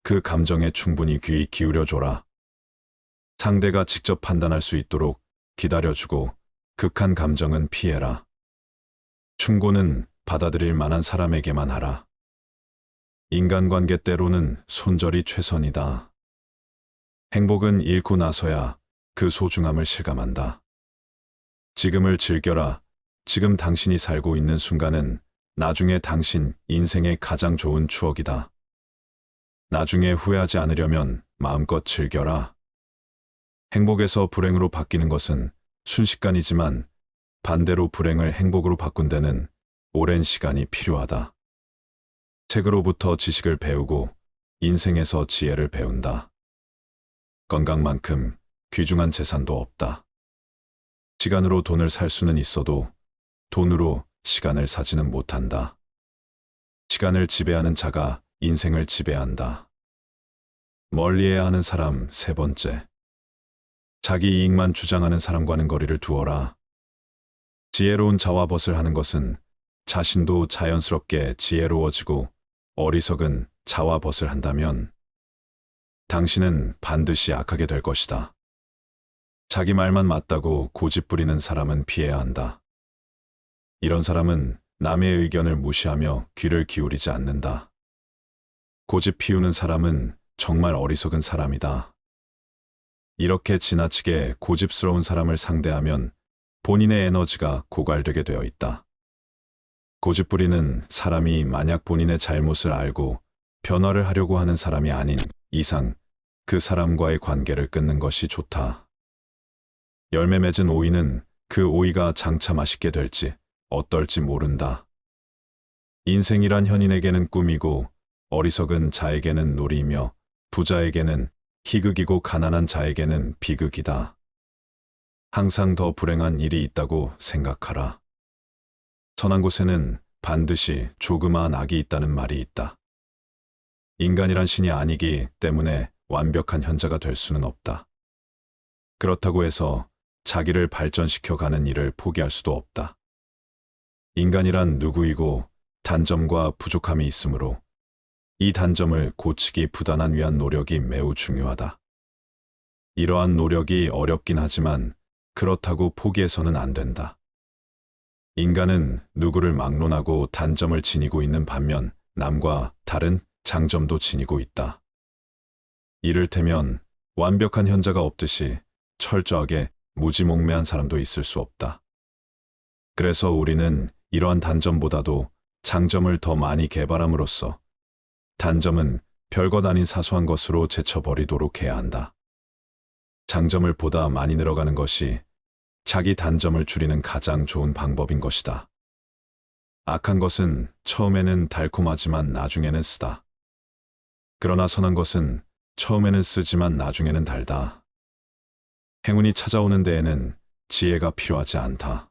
S1: 그 감정에 충분히 귀 기울여줘라. 상대가 직접 판단할 수 있도록 기다려주고 극한 감정은 피해라. 충고는 받아들일 만한 사람에게만 하라. 인간관계 때로는 손절이 최선이다. 행복은 잃고 나서야 그 소중함을 실감한다. 지금을 즐겨라. 지금 당신이 살고 있는 순간은 나중에 당신 인생의 가장 좋은 추억이다. 나중에 후회하지 않으려면 마음껏 즐겨라. 행복에서 불행으로 바뀌는 것은 순식간이지만 반대로 불행을 행복으로 바꾼 데는 오랜 시간이 필요하다. 책으로부터 지식을 배우고 인생에서 지혜를 배운다. 건강만큼 귀중한 재산도 없다. 시간으로 돈을 살 수는 있어도 돈으로 시간을 사지는 못한다. 시간을 지배하는 자가 인생을 지배한다. 멀리해야 하는 사람 세 번째. 자기 이익만 주장하는 사람과는 거리를 두어라. 지혜로운 자와 벗을 하는 것은 자신도 자연스럽게 지혜로워지고 어리석은 자와 벗을 한다면 당신은 반드시 악하게 될 것이다. 자기 말만 맞다고 고집 부리는 사람은 피해야 한다. 이런 사람은 남의 의견을 무시하며 귀를 기울이지 않는다. 고집 피우는 사람은 정말 어리석은 사람이다. 이렇게 지나치게 고집스러운 사람을 상대하면 본인의 에너지가 고갈되게 되어 있다. 고집부리는 사람이 만약 본인의 잘못을 알고 변화를 하려고 하는 사람이 아닌 이상 그 사람과의 관계를 끊는 것이 좋다. 열매 맺은 오이는 그 오이가 장차 맛있게 될지 어떨지 모른다. 인생이란 현인에게는 꿈이고 어리석은 자에게는 놀이이며 부자에게는 희극이고 가난한 자에게는 비극이다. 항상 더 불행한 일이 있다고 생각하라. 선한 곳에는 반드시 조그마한 악이 있다는 말이 있다. 인간이란 신이 아니기 때문에 완벽한 현자가 될 수는 없다. 그렇다고 해서 자기를 발전시켜 가는 일을 포기할 수도 없다. 인간이란 누구이고 단점과 부족함이 있으므로 이 단점을 고치기 부단한 위한 노력이 매우 중요하다. 이러한 노력이 어렵긴 하지만 그렇다고 포기해서는 안 된다. 인간은 누구를 막론하고 단점을 지니고 있는 반면 남과 다른 장점도 지니고 있다. 이를테면 완벽한 현자가 없듯이 철저하게 무지몽매한 사람도 있을 수 없다. 그래서 우리는 이러한 단점보다도 장점을 더 많이 개발함으로써 단점은 별것 아닌 사소한 것으로 제쳐버리도록 해야 한다. 장점을 보다 많이 늘어가는 것이 자기 단점을 줄이는 가장 좋은 방법인 것이다. 악한 것은 처음에는 달콤하지만 나중에는 쓰다. 그러나 선한 것은 처음에는 쓰지만 나중에는 달다. 행운이 찾아오는 데에는 지혜가 필요하지 않다.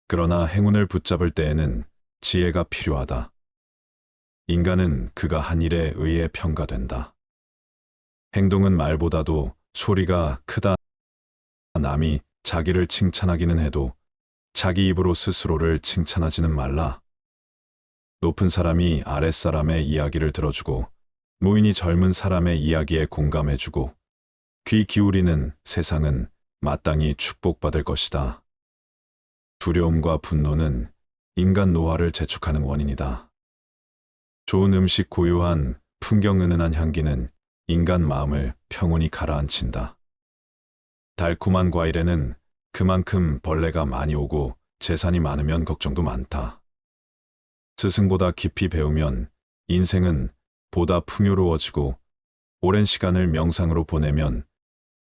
S1: 그러나 행운을 붙잡을 때에는 지혜가 필요하다. 인간은 그가 한 일에 의해 평가된다. 행동은 말보다도 소리가 크다. 남이 자기를 칭찬하기는 해도 자기 입으로 스스로를 칭찬하지는 말라. 높은 사람이 아랫사람의 이야기를 들어주고 노인이 젊은 사람의 이야기에 공감해주고 귀 기울이는 세상은 마땅히 축복받을 것이다. 두려움과 분노는 인간 노화를 재촉하는 원인이다. 좋은 음식 고요한 풍경 은은한 향기는 인간 마음을 평온히 가라앉힌다. 달콤한 과일에는 그만큼 벌레가 많이 오고 재산이 많으면 걱정도 많다. 스승보다 깊이 배우면 인생은 보다 풍요로워지고 오랜 시간을 명상으로 보내면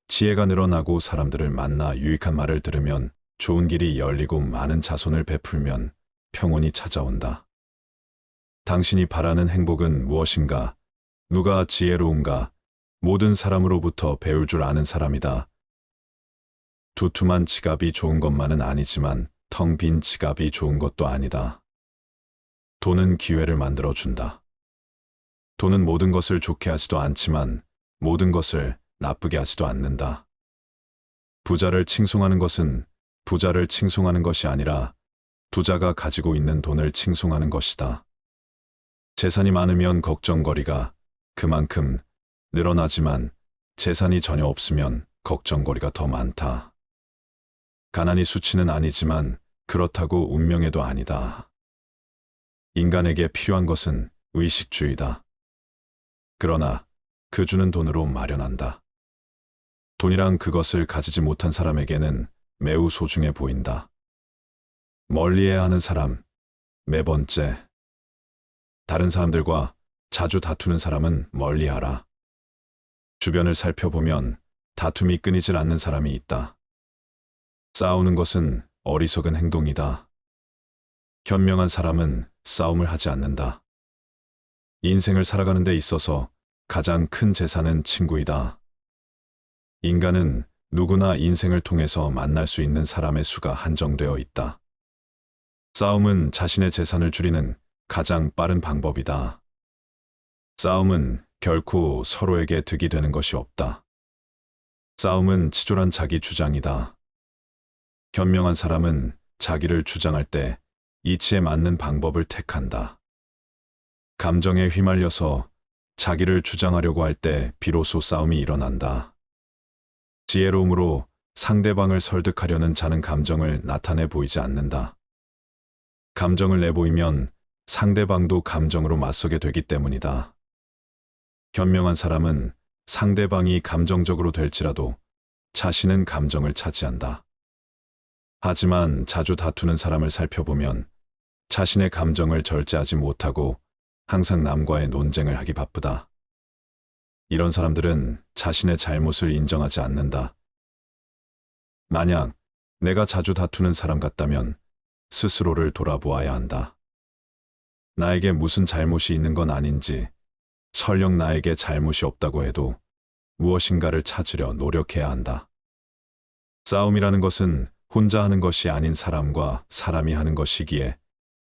S1: 지혜가 늘어나고 사람들을 만나 유익한 말을 들으면 좋은 길이 열리고 많은 자손을 베풀면 평온이 찾아온다. 당신이 바라는 행복은 무엇인가? 누가 지혜로운가? 모든 사람으로부터 배울 줄 아는 사람이다. 두툼한 지갑이 좋은 것만은 아니지만 텅 빈 지갑이 좋은 것도 아니다. 돈은 기회를 만들어준다. 돈은 모든 것을 좋게 하지도 않지만 모든 것을 나쁘게 하지도 않는다. 부자를 칭송하는 것은 부자를 칭송하는 것이 아니라 부자가 가지고 있는 돈을 칭송하는 것이다. 재산이 많으면 걱정거리가 그만큼 늘어나지만 재산이 전혀 없으면 걱정거리가 더 많다. 가난이 수치는 아니지만 그렇다고 운명에도 아니다. 인간에게 필요한 것은 의식주의다. 그러나 그 주는 돈으로 마련한다. 돈이랑 그것을 가지지 못한 사람에게는 매우 소중해 보인다. 멀리해야 하는 사람. 네 번째, 다른 사람들과 자주 다투는 사람은 멀리하라. 주변을 살펴보면 다툼이 끊이질 않는 사람이 있다. 싸우는 것은 어리석은 행동이다. 현명한 사람은 싸움을 하지 않는다. 인생을 살아가는 데 있어서 가장 큰 재산은 친구이다. 인간은 누구나 인생을 통해서 만날 수 있는 사람의 수가 한정되어 있다. 싸움은 자신의 재산을 줄이는 가장 빠른 방법이다. 싸움은 결코 서로에게 득이 되는 것이 없다. 싸움은 치졸한 자기 주장이다. 현명한 사람은 자기를 주장할 때 이치에 맞는 방법을 택한다. 감정에 휘말려서 자기를 주장하려고 할 때 비로소 싸움이 일어난다. 지혜로움으로 상대방을 설득하려는 자는 감정을 나타내 보이지 않는다. 감정을 내보이면 상대방도 감정으로 맞서게 되기 때문이다. 현명한 사람은 상대방이 감정적으로 될지라도 자신은 감정을 차지한다. 하지만 자주 다투는 사람을 살펴보면 자신의 감정을 절제하지 못하고 항상 남과의 논쟁을 하기 바쁘다. 이런 사람들은 자신의 잘못을 인정하지 않는다. 만약 내가 자주 다투는 사람 같다면 스스로를 돌아보아야 한다. 나에게 무슨 잘못이 있는 건 아닌지, 설령 나에게 잘못이 없다고 해도 무엇인가를 찾으려 노력해야 한다. 싸움이라는 것은 혼자 하는 것이 아닌 사람과 사람이 하는 것이기에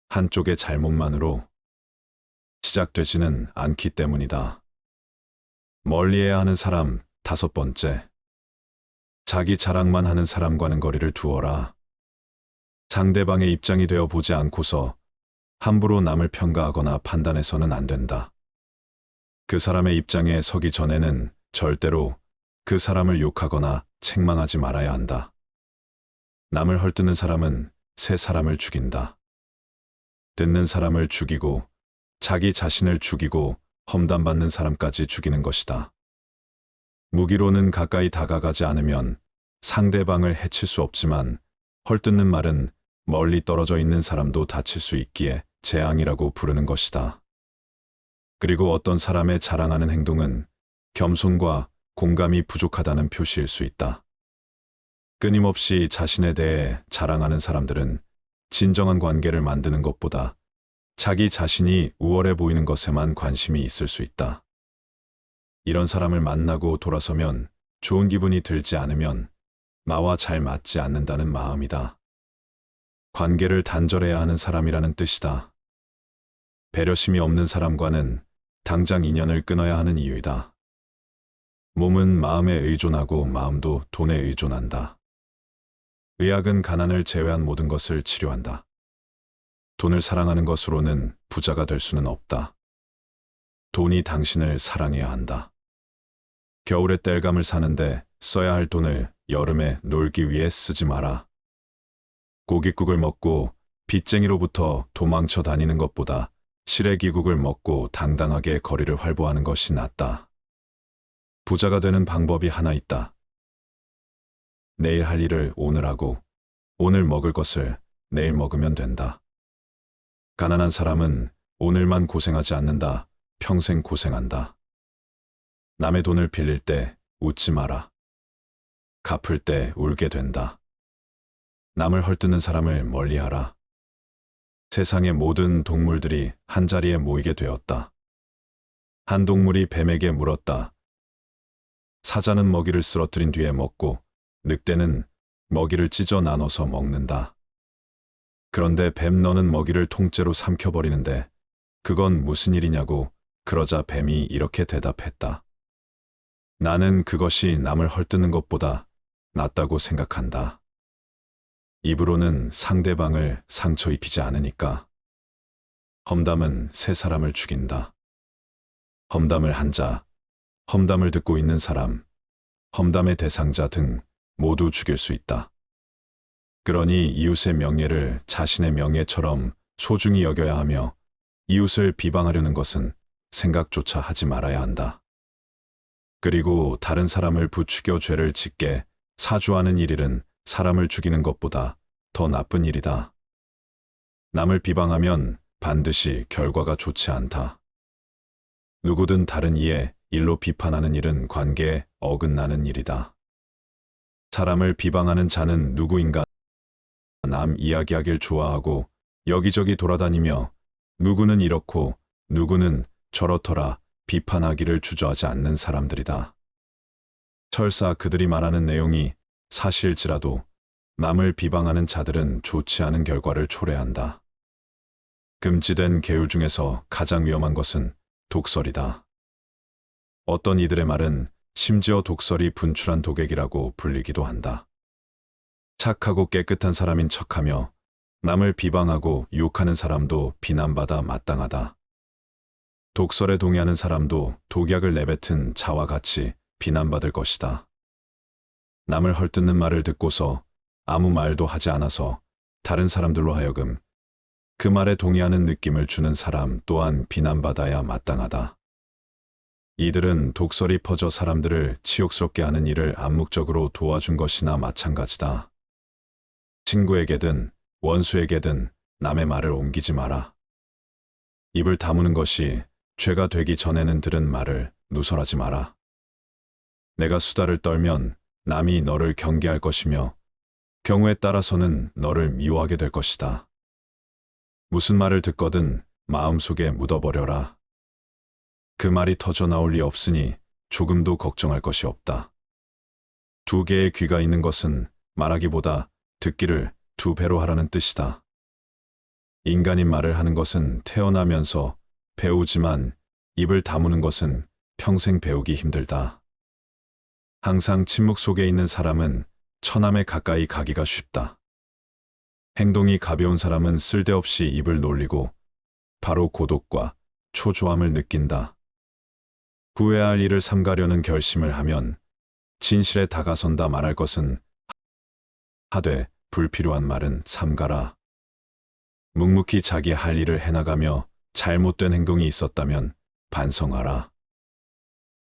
S1: 한쪽의 잘못만으로 시작되지는 않기 때문이다. 멀리해야 하는 사람. 다섯 번째, 자기 자랑만 하는 사람과는 거리를 두어라. 상대방의 입장이 되어 보지 않고서 함부로 남을 평가하거나 판단해서는 안 된다. 그 사람의 입장에 서기 전에는 절대로 그 사람을 욕하거나 책망하지 말아야 한다. 남을 헐뜯는 사람은 새 사람을 죽인다. 듣는 사람을 죽이고 자기 자신을 죽이고 험담받는 사람까지 죽이는 것이다. 무기로는 가까이 다가가지 않으면 상대방을 해칠 수 없지만 헐뜯는 말은 멀리 떨어져 있는 사람도 다칠 수 있기에 재앙이라고 부르는 것이다. 그리고 어떤 사람의 자랑하는 행동은 겸손과 공감이 부족하다는 표시일 수 있다. 끊임없이 자신에 대해 자랑하는 사람들은 진정한 관계를 만드는 것보다 자기 자신이 우월해 보이는 것에만 관심이 있을 수 있다. 이런 사람을 만나고 돌아서면 좋은 기분이 들지 않으면 나와 잘 맞지 않는다는 마음이다. 관계를 단절해야 하는 사람이라는 뜻이다. 배려심이 없는 사람과는 당장 인연을 끊어야 하는 이유이다. 몸은 마음에 의존하고 마음도 돈에 의존한다. 의학은 가난을 제외한 모든 것을 치료한다. 돈을 사랑하는 것으로는 부자가 될 수는 없다. 돈이 당신을 사랑해야 한다. 겨울에 땔감을 사는데 써야 할 돈을 여름에 놀기 위해 쓰지 마라. 고깃국을 먹고 빚쟁이로부터 도망쳐 다니는 것보다 시래기국을 먹고 당당하게 거리를 활보하는 것이 낫다. 부자가 되는 방법이 하나 있다. 내일 할 일을 오늘 하고 오늘 먹을 것을 내일 먹으면 된다. 가난한 사람은 오늘만 고생하지 않는다. 평생 고생한다. 남의 돈을 빌릴 때 웃지 마라. 갚을 때 울게 된다. 남을 헐뜯는 사람을 멀리하라. 세상의 모든 동물들이 한자리에 모이게 되었다. 한 동물이 뱀에게 물었다. 사자는 먹이를 쓰러뜨린 뒤에 먹고 늑대는 먹이를 찢어 나눠서 먹는다. 그런데 뱀 너는 먹이를 통째로 삼켜버리는데 그건 무슨 일이냐고. 그러자 뱀이 이렇게 대답했다. 나는 그것이 남을 헐뜯는 것보다 낫다고 생각한다. 입으로는 상대방을 상처 입히지 않으니까. 험담은 새 사람을 죽인다. 험담을 한 자, 험담을 듣고 있는 사람, 험담의 대상자 등 모두 죽일 수 있다. 그러니 이웃의 명예를 자신의 명예처럼 소중히 여겨야 하며 이웃을 비방하려는 것은 생각조차 하지 말아야 한다. 그리고 다른 사람을 부추겨 죄를 짓게 사주하는 일일은 사람을 죽이는 것보다 더 나쁜 일이다. 남을 비방하면 반드시 결과가 좋지 않다. 누구든 다른 이의 일로 비판하는 일은 관계에 어긋나는 일이다. 사람을 비방하는 자는 누구인가? 남 이야기하길 좋아하고 여기저기 돌아다니며 누구는 이렇고 누구는 저렇더라 비판하기를 주저하지 않는 사람들이다. 설사 그들이 말하는 내용이 사실일지라도 남을 비방하는 자들은 좋지 않은 결과를 초래한다. 금지된 계율 중에서 가장 위험한 것은 독설이다. 어떤 이들의 말은 심지어 독설이 분출한 독액이라고 불리기도 한다. 착하고 깨끗한 사람인 척하며 남을 비방하고 유혹하는 사람도 비난받아 마땅하다. 독설에 동의하는 사람도 독약을 내뱉은 자와 같이 비난받을 것이다. 남을 헐뜯는 말을 듣고서 아무 말도 하지 않아서 다른 사람들로 하여금 그 말에 동의하는 느낌을 주는 사람 또한 비난받아야 마땅하다. 이들은 독설이 퍼져 사람들을 치욕스럽게 하는 일을 암묵적으로 도와준 것이나 마찬가지다. 친구에게든 원수에게든 남의 말을 옮기지 마라. 입을 다무는 것이 죄가 되기 전에는 들은 말을 누설하지 마라. 내가 수다를 떨면 남이 너를 경계할 것이며 경우에 따라서는 너를 미워하게 될 것이다. 무슨 말을 듣거든 마음속에 묻어버려라. 그 말이 터져 나올 리 없으니 조금도 걱정할 것이 없다. 두 개의 귀가 있는 것은 말하기보다 듣기를 두 배로 하라는 뜻이다. 인간이 말을 하는 것은 태어나면서 배우지만 입을 다무는 것은 평생 배우기 힘들다. 항상 침묵 속에 있는 사람은 처남에 가까이 가기가 쉽다. 행동이 가벼운 사람은 쓸데없이 입을 놀리고 바로 고독과 초조함을 느낀다. 후회해야 할 일을 삼가려는 결심을 하면 진실에 다가선다 말할 것은 하되 불필요한 말은 삼가라. 묵묵히 자기 할 일을 해나가며 잘못된 행동이 있었다면 반성하라.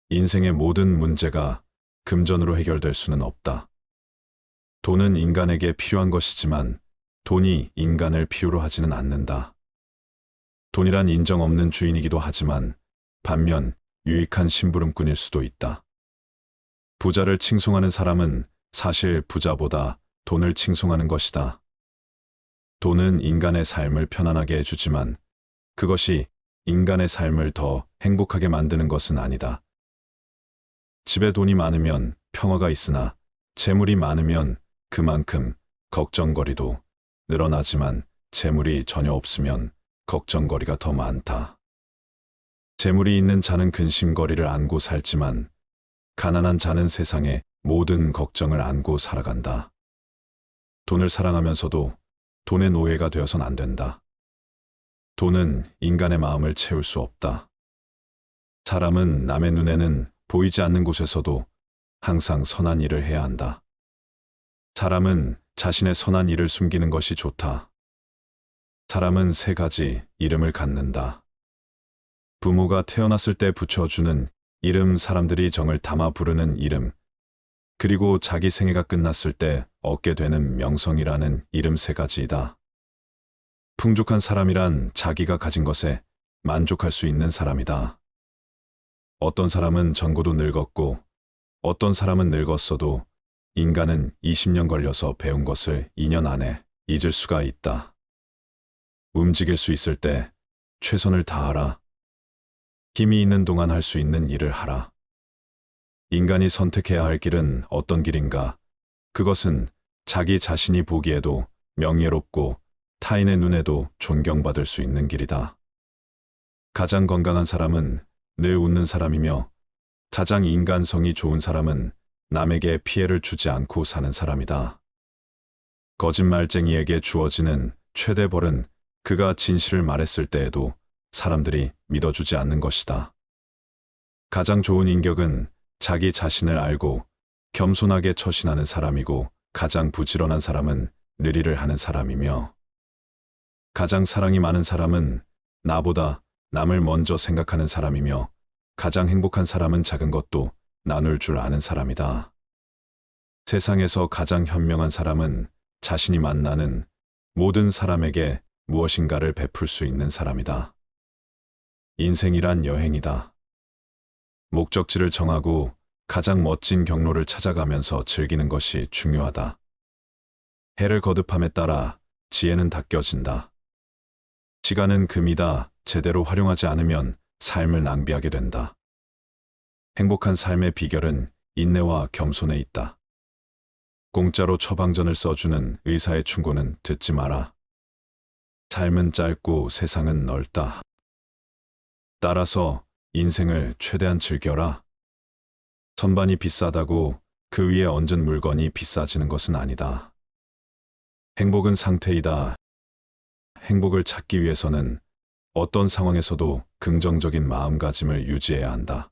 S1: 인생의 모든 문제가 금전으로 해결될 수는 없다. 돈은 인간에게 필요한 것이지만 돈이 인간을 필요로 하지는 않는다. 돈이란 인정 없는 주인이기도 하지만 반면 유익한 심부름꾼일 수도 있다. 부자를 칭송하는 사람은 사실 부자보다 돈을 칭송하는 것이다. 돈은 인간의 삶을 편안하게 해주지만 그것이 인간의 삶을 더 행복하게 만드는 것은 아니다. 집에 돈이 많으면 평화가 있으나 재물이 많으면 그만큼 걱정거리도 늘어나지만 재물이 전혀 없으면 걱정거리가 더 많다. 재물이 있는 자는 근심거리를 안고 살지만 가난한 자는 세상의 모든 걱정을 안고 살아간다. 돈을 사랑하면서도 돈의 노예가 되어선 안 된다. 돈은 인간의 마음을 채울 수 없다. 사람은 남의 눈에는 보이지 않는 곳에서도 항상 선한 일을 해야 한다. 사람은 자신의 선한 일을 숨기는 것이 좋다. 사람은 세 가지 이름을 갖는다. 부모가 태어났을 때 붙여주는 이름, 사람들이 정을 담아 부르는 이름, 그리고 자기 생애가 끝났을 때 얻게 되는 명성이라는 이름 세 가지이다. 풍족한 사람이란 자기가 가진 것에 만족할 수 있는 사람이다. 어떤 사람은 젊고도 늙었고 어떤 사람은 늙었어도 인간은 20년 걸려서 배운 것을 2년 안에 잊을 수가 있다. 움직일 수 있을 때 최선을 다하라. 힘이 있는 동안 할 수 있는 일을 하라. 인간이 선택해야 할 길은 어떤 길인가? 그것은 자기 자신이 보기에도 명예롭고 타인의 눈에도 존경받을 수 있는 길이다. 가장 건강한 사람은 늘 웃는 사람이며 가장 인간성이 좋은 사람은 남에게 피해를 주지 않고 사는 사람이다. 거짓말쟁이에게 주어지는 최대 벌은 그가 진실을 말했을 때에도 사람들이 믿어주지 않는 것이다. 가장 좋은 인격은 자기 자신을 알고 겸손하게 처신하는 사람이고 가장 부지런한 사람은 느리를 하는 사람이며 가장 사랑이 많은 사람은 나보다 남을 먼저 생각하는 사람이며 가장 행복한 사람은 작은 것도 나눌 줄 아는 사람이다. 세상에서 가장 현명한 사람은 자신이 만나는 모든 사람에게 무엇인가를 베풀 수 있는 사람이다. 인생이란 여행이다. 목적지를 정하고 가장 멋진 경로를 찾아가면서 즐기는 것이 중요하다. 해를 거듭함에 따라 지혜는 닦여진다. 시간은 금이다. 제대로 활용하지 않으면 삶을 낭비하게 된다. 행복한 삶의 비결은 인내와 겸손에 있다. 공짜로 처방전을 써주는 의사의 충고는 듣지 마라. 삶은 짧고 세상은 넓다. 따라서 인생을 최대한 즐겨라. 선반이 비싸다고 그 위에 얹은 물건이 비싸지는 것은 아니다. 행복은 상태이다. 행복을 찾기 위해서는 어떤 상황에서도 긍정적인 마음가짐을 유지해야 한다.